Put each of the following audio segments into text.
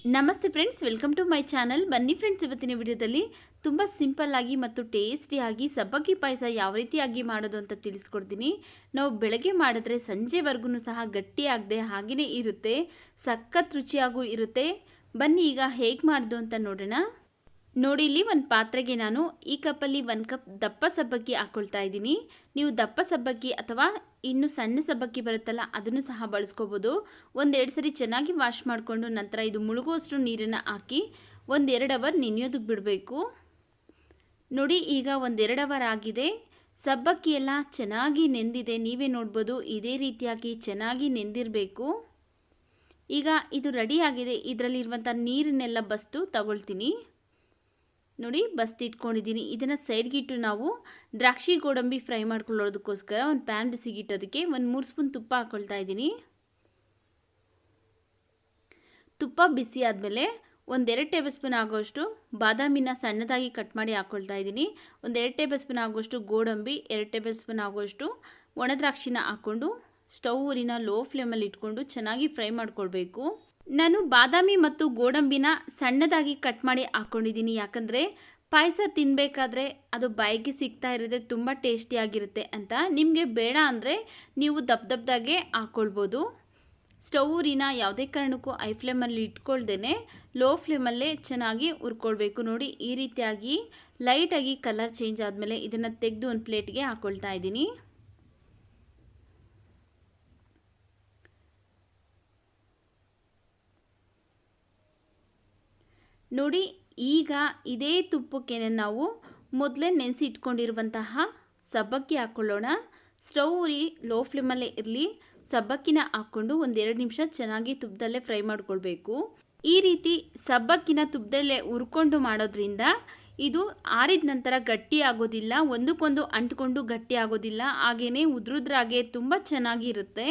ನಮಸ್ತೆ friends, welcome to my channel. ಬನ್ನಿ friends, ಇವತ್ತಿನ ವಿಡಿಯೋದಲ್ಲಿ ತುಂಬ ಸಿಂಪಲ್ ಆಗಿ ಮತ್ತು ಟೇಸ್ಟಿಯಾಗಿ ಸಬ್ಬಕ್ಕಿ ಪಾಯಸ ಯಾವ ರೀತಿಯಾಗಿ ಮಾಡೋದು ಅಂತ ತಿಳಿಸ್ಕೊಡ್ತೀನಿ. ನಾವು ಬೆಳಗ್ಗೆ ಮಾಡಿದ್ರೆ ಸಂಜೆವರೆಗೂ ಸಹ ಗಟ್ಟಿಯಾಗದೆ ಹಾಗೆಯೇ ಇರುತ್ತೆ, ಸಖತ್ ರುಚಿಯಾಗೂ ಇರುತ್ತೆ. ಬನ್ನಿ ಈಗ ಹೇಗೆ ಮಾಡೋದು ಅಂತ ನೋಡೋಣ. ನೋಡಿ, ಇಲ್ಲಿ ಒಂದು ಪಾತ್ರೆಗೆ ನಾನು ಈ ಕಪ್ಪಲ್ಲಿ 1 ಕಪ್ ದಪ್ಪ ಸಬ್ಬಕ್ಕಿ ಹಾಕ್ಕೊಳ್ತಾ ಇದ್ದೀನಿ. ನೀವು ದಪ್ಪ ಸಬ್ಬಕ್ಕಿ ಅಥವಾ ಇನ್ನು ಸಣ್ಣ ಸಬ್ಬಕ್ಕಿ ಬರುತ್ತಲ್ಲ, ಅದನ್ನು ಸಹ ಬಳಸ್ಕೋಬೋದು. 1-2 ಸರಿ ಚೆನ್ನಾಗಿ ವಾಶ್ ಮಾಡಿಕೊಂಡು ನಂತರ ಇದು ಮುಳುಗುವಷ್ಟು ನೀರನ್ನು ಹಾಕಿ 1-2 ಅವರ್ ನೆನೆಯೋದಕ್ಕೆ ಬಿಡಬೇಕು. ನೋಡಿ, ಈಗ 1-2 ಅವರ್ ಆಗಿದೆ. ಸಬ್ಬಕ್ಕಿ ಎಲ್ಲ ಚೆನ್ನಾಗಿ ನೆಂದಿದೆ, ನೀವೇ ನೋಡ್ಬೋದು. ಇದೇ ರೀತಿಯಾಗಿ ಚೆನ್ನಾಗಿ ನೆಂದಿರಬೇಕು. ಈಗ ಇದು ರೆಡಿಯಾಗಿದೆ. ಇದರಲ್ಲಿರುವಂಥ ನೀರನ್ನೆಲ್ಲ ಬಸ್ದು ತಗೊಳ್ತೀನಿ. ನೋಡಿ, ಬಸ್ತಿ ಇಟ್ಕೊಂಡಿದ್ದೀನಿ. ಇದನ್ನು ಸೈಡ್ಗಿಟ್ಟು ನಾವು ದ್ರಾಕ್ಷಿ ಗೋಡಂಬಿ ಫ್ರೈ ಮಾಡ್ಕೊಳ್ಳೋದಕ್ಕೋಸ್ಕರ ಒಂದು ಪ್ಯಾನ್ ಬಿಸಿಗಿಟ್ಟೋದಕ್ಕೆ 1-3 ಸ್ಪೂನ್ ತುಪ್ಪ ಹಾಕ್ಕೊಳ್ತಾ ಇದ್ದೀನಿ. ತುಪ್ಪ ಬಿಸಿ ಆದಮೇಲೆ 1-2 ಟೇಬಲ್ ಸ್ಪೂನ್ ಆಗೋಷ್ಟು ಬಾದಾಮಿನ ಸಣ್ಣದಾಗಿ ಕಟ್ ಮಾಡಿ ಹಾಕ್ಕೊಳ್ತಾ ಇದ್ದೀನಿ. 1-2 ಟೇಬಲ್ ಸ್ಪೂನ್ ಆಗೋಷ್ಟು ಗೋಡಂಬಿ, 2 ಟೇಬಲ್ ಸ್ಪೂನ್ ಆಗೋಷ್ಟು ಒಣ ದ್ರಾಕ್ಷಿನ ಹಾಕ್ಕೊಂಡು ಸ್ಟವ್ ಊರಿನ ಲೋ ಫ್ಲೇಮಲ್ಲಿ ಇಟ್ಕೊಂಡು ಚೆನ್ನಾಗಿ ಫ್ರೈ ಮಾಡ್ಕೊಳ್ಬೇಕು. ನಾನು ಬಾದಾಮಿ ಮತ್ತು ಗೋಡಂಬಿನ ಸಣ್ಣದಾಗಿ ಕಟ್ ಮಾಡಿ ಹಾಕ್ಕೊಂಡಿದ್ದೀನಿ. ಯಾಕಂದರೆ ಪಾಯಸ ತಿನ್ನಬೇಕಾದ್ರೆ ಅದು ಬಾಯಿಗೆ ಸಿಗ್ತಾ ಇರುತ್ತೆ, ತುಂಬ ಟೇಸ್ಟಿಯಾಗಿರುತ್ತೆ ಅಂತ. ನಿಮಗೆ ಬೇಡ ಅಂದರೆ ನೀವು ದಪ್ಪದಾಗೆ ಹಾಕ್ಕೊಳ್ಬೋದು. ಸ್ಟವ್ ಊರಿನ ಯಾವುದೇ ಕಾರಣಕ್ಕೂ ಹೈ ಫ್ಲೇಮಲ್ಲಿ ಇಟ್ಕೊಳ್ದೇ ಲೋ ಫ್ಲೇಮಲ್ಲೇ ಚೆನ್ನಾಗಿ ಹುರ್ಕೊಳ್ಬೇಕು. ನೋಡಿ, ಈ ರೀತಿಯಾಗಿ ಲೈಟಾಗಿ ಕಲರ್ ಚೇಂಜ್ ಆದಮೇಲೆ ಇದನ್ನು ತೆಗೆದು ಒಂದು ಪ್ಲೇಟ್ಗೆ ಹಾಕ್ಕೊಳ್ತಾ ಇದ್ದೀನಿ. ನೋಡಿ, ಈಗ ಇದೇ ತುಪ್ಪಕ್ಕೆ ನಾವು ಮೊದಲೇ ನೆನೆಸಿ ಇಟ್ಕೊಂಡಿರುವಂತಹ ಸಬ್ಬಕ್ಕಿ ಹಾಕ್ಕೊಳ್ಳೋಣ. ಸ್ಟವ್ ಉರಿ ಲೋ ಫ್ಲೇಮಲ್ಲೇ ಇರಲಿ. ಸಬ್ಬಕ್ಕಿನ ಹಾಕ್ಕೊಂಡು 1-2 ನಿಮಿಷ ಚೆನ್ನಾಗಿ ತುಪ್ಪದಲ್ಲೇ ಫ್ರೈ ಮಾಡ್ಕೊಳ್ಬೇಕು. ಈ ರೀತಿ ಸಬ್ಬಕ್ಕಿನ ತುಪ್ಪದಲ್ಲೇ ಹುರ್ಕೊಂಡು ಮಾಡೋದ್ರಿಂದ ಇದು ಆರಿದ ನಂತರ ಗಟ್ಟಿ ಆಗೋದಿಲ್ಲ, ಒಂದಕ್ಕೊಂದು ಅಂಟ್ಕೊಂಡು ಗಟ್ಟಿ ಆಗೋದಿಲ್ಲ, ಹಾಗೆಯೇ ಉದ್ರುದ್ರಾಗೆ ತುಂಬ ಚೆನ್ನಾಗಿರುತ್ತೆ.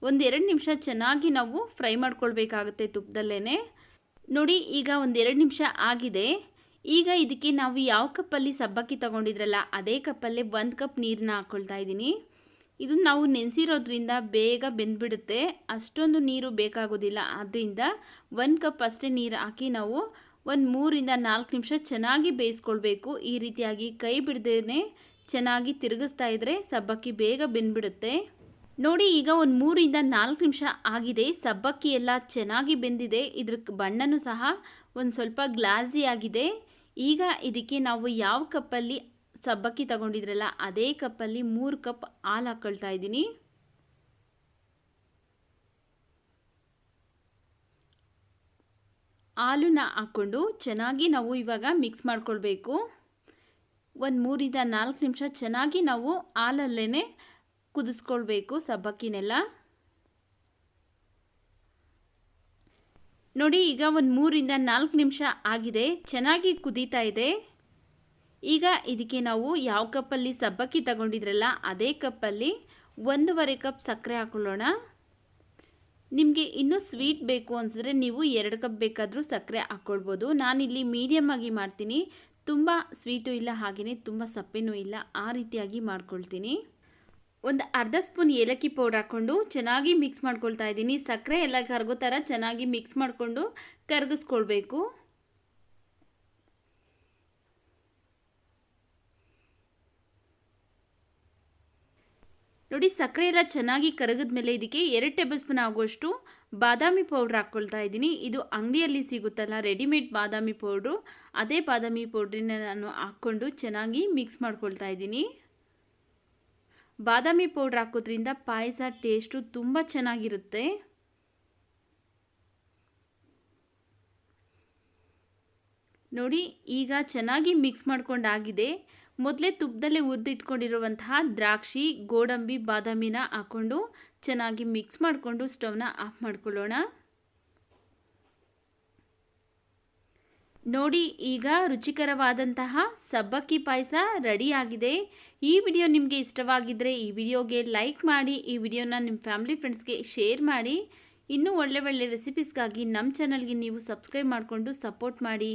1-2 ನಿಮಿಷ ಚೆನ್ನಾಗಿ ನಾವು ಫ್ರೈ ಮಾಡ್ಕೊಳ್ಬೇಕಾಗುತ್ತೆ ತುಪ್ಪದಲ್ಲೇ. ನೋಡಿ, ಈಗ 1-2 ನಿಮಿಷ ಆಗಿದೆ. ಈಗ ಇದಕ್ಕೆ ನಾವು ಯಾವ ಕಪ್ಪಲ್ಲಿ ಸಬ್ಬಕ್ಕಿ ತಗೊಂಡಿದ್ರಲ್ಲ ಅದೇ ಕಪ್ಪಲ್ಲೇ 1 ಕಪ್ ನೀರನ್ನ ಹಾಕ್ಕೊಳ್ತಾ ಇದ್ದೀನಿ. ಇದು ನಾವು ನೆನೆಸಿರೋದ್ರಿಂದ ಬೇಗ ಬೆಂದ್ಬಿಡುತ್ತೆ, ಅಷ್ಟೊಂದು ನೀರು ಬೇಕಾಗೋದಿಲ್ಲ. ಆದ್ದರಿಂದ 1 ಕಪ್ ಅಷ್ಟೇ ನೀರು ಹಾಕಿ ನಾವು ಒಂದು 3-4 ನಿಮಿಷ ಚೆನ್ನಾಗಿ ಬೇಯಿಸ್ಕೊಳ್ಬೇಕು. ಈ ರೀತಿಯಾಗಿ ಕೈ ಬಿಡದೇ ಚೆನ್ನಾಗಿ ತಿರುಗಿಸ್ತಾ ಇದ್ದರೆ ಸಬ್ಬಕ್ಕಿ ಬೇಗ ಬೆಂದ್ಬಿಡುತ್ತೆ. ನೋಡಿ, ಈಗ ಒಂದು 3-4 ನಿಮಿಷ ಆಗಿದೆ. ಸಬ್ಬಕ್ಕಿ ಎಲ್ಲ ಚೆನ್ನಾಗಿ ಬೆಂದಿದೆ. ಇದ್ರ ಬಣ್ಣನೂ ಸಹ ಒಂದು ಸ್ವಲ್ಪ ಗ್ಲಾಸಿ ಆಗಿದೆ. ಈಗ ಇದಕ್ಕೆ ನಾವು ಯಾವ ಕಪ್ಪಲ್ಲಿ ಸಬ್ಬಕ್ಕಿ ತಗೊಂಡಿದ್ರಲ್ಲ ಅದೇ ಕಪ್ಪಲ್ಲಿ 3 ಕಪ್ ಹಾಲು ಹಾಕ್ಕೊಳ್ತಾ ಇದ್ದೀನಿ. ಹಾಲನ್ನ ಹಾಕ್ಕೊಂಡು ಚೆನ್ನಾಗಿ ನಾವು ಇವಾಗ ಮಿಕ್ಸ್ ಮಾಡ್ಕೊಳ್ಬೇಕು. ಒಂದು 3-4 ನಿಮಿಷ ಚೆನ್ನಾಗಿ ನಾವು ಹಾಲಲ್ಲೇ ಕುದಿಸ್ಕೊಳ್ಬೇಕು ಸಬ್ಬಕ್ಕಿನೆಲ್ಲ. ನೋಡಿ, ಈಗ ಒಂದು 3-4 ನಿಮಿಷ ಆಗಿದೆ, ಚೆನ್ನಾಗಿ ಕುದೀತಾ ಇದೆ. ಈಗ ಇದಕ್ಕೆ ನಾವು ಯಾವ ಕಪ್ಪಲ್ಲಿ ಸಬ್ಬಕ್ಕಿ ತಗೊಂಡಿದ್ರಲ್ಲ ಅದೇ ಕಪ್ಪಲ್ಲಿ 1.5 ಕಪ್ ಸಕ್ಕರೆ ಹಾಕೊಳ್ಳೋಣ. ನಿಮಗೆ ಇನ್ನೂ ಸ್ವೀಟ್ ಬೇಕು ಅನಿಸಿದ್ರೆ ನೀವು 2 ಕಪ್ ಬೇಕಾದರೂ ಸಕ್ಕರೆ ಹಾಕ್ಕೊಳ್ಬೋದು. ನಾನಿಲ್ಲಿ ಮೀಡಿಯಮ್ ಆಗಿ ಮಾಡ್ತೀನಿ, ತುಂಬ ಸ್ವೀಟು ಇಲ್ಲ ಹಾಗೆಯೇ ತುಂಬ ಸಪ್ಪೆನೂ ಇಲ್ಲ, ಆ ರೀತಿಯಾಗಿ ಮಾಡ್ಕೊಳ್ತೀನಿ. ಒಂದು ಅರ್ಧ ಸ್ಪೂನ್ ಏಲಕ್ಕಿ ಪೌಡರ್ ಹಾಕ್ಕೊಂಡು ಚೆನ್ನಾಗಿ ಮಿಕ್ಸ್ ಮಾಡ್ಕೊಳ್ತಾ ಇದ್ದೀನಿ. ಸಕ್ಕರೆ ಎಲ್ಲ ಕರಗೋ ಥರ ಚೆನ್ನಾಗಿ ಮಿಕ್ಸ್ ಮಾಡಿಕೊಂಡು ಕರಗಿಸ್ಕೊಳ್ಬೇಕು. ನೋಡಿ, ಸಕ್ಕರೆ ಎಲ್ಲ ಚೆನ್ನಾಗಿ ಕರಗಿದ ಮೇಲೆ ಇದಕ್ಕೆ 2 ಟೇಬಲ್ ಸ್ಪೂನ್ ಆಗುವಷ್ಟು ಬಾದಾಮಿ ಪೌಡ್ರ್ ಹಾಕ್ಕೊಳ್ತಾ ಇದ್ದೀನಿ. ಇದು ಅಂಗಡಿಯಲ್ಲಿ ಸಿಗುತ್ತಲ್ಲ ರೆಡಿಮೇಡ್ ಬಾದಾಮಿ ಪೌಡ್ರು, ಅದೇ ಬಾದಾಮಿ ಪೌಡ್ರನ್ನ ನಾನು ಹಾಕ್ಕೊಂಡು ಚೆನ್ನಾಗಿ ಮಿಕ್ಸ್ ಮಾಡ್ಕೊಳ್ತಾ ಇದ್ದೀನಿ. ಬಾದಾಮಿ ಪೌಡ್ರ್ ಹಾಕೋದ್ರಿಂದ ಪಾಯಸ ಟೇಸ್ಟು ತುಂಬ ಚೆನ್ನಾಗಿರುತ್ತೆ. ನೋಡಿ, ಈಗ ಚೆನ್ನಾಗಿ ಮಿಕ್ಸ್ ಮಾಡ್ಕೊಂಡಾಗಿದೆ. ಮೊದಲೇ ತುಪ್ಪದಲ್ಲೇ ಹುರಿದಿಟ್ಕೊಂಡಿರುವಂತಹ ದ್ರಾಕ್ಷಿ, ಗೋಡಂಬಿ, ಬಾದಾಮಿನ ಹಾಕ್ಕೊಂಡು ಚೆನ್ನಾಗಿ ಮಿಕ್ಸ್ ಮಾಡಿಕೊಂಡು ಸ್ಟವ್ನ ಆಫ್ ಮಾಡ್ಕೊಳ್ಳೋಣ. ನೋಡಿ, ಈಗ ರುಚಿಕರವಾದಂತಹ ಸಬ್ಬಕ್ಕಿ ಪಾಯಸ ರೆಡಿಯಾಗಿದೆ. ಈ ವಿಡಿಯೋ ನಿಮಗೆ ಇಷ್ಟವಾಗಿದ್ದರೆ ಈ ವಿಡಿಯೋಗೆ ಲೈಕ್ ಮಾಡಿ, ಈ ವಿಡಿಯೋನ ನಿಮ್ಮ ಫ್ಯಾಮಿಲಿ ಫ್ರೆಂಡ್ಸ್ಗೆ ಶೇರ್ ಮಾಡಿ. ಇನ್ನೂ ಒಳ್ಳೆ ರೆಸಿಪೀಸ್ಗಾಗಿ ನಮ್ಮ ಚಾನಲ್ಗೆ ನೀವು ಸಬ್ಸ್ಕ್ರೈಬ್ ಮಾಡಿಕೊಂಡು ಸಪೋರ್ಟ್ ಮಾಡಿ.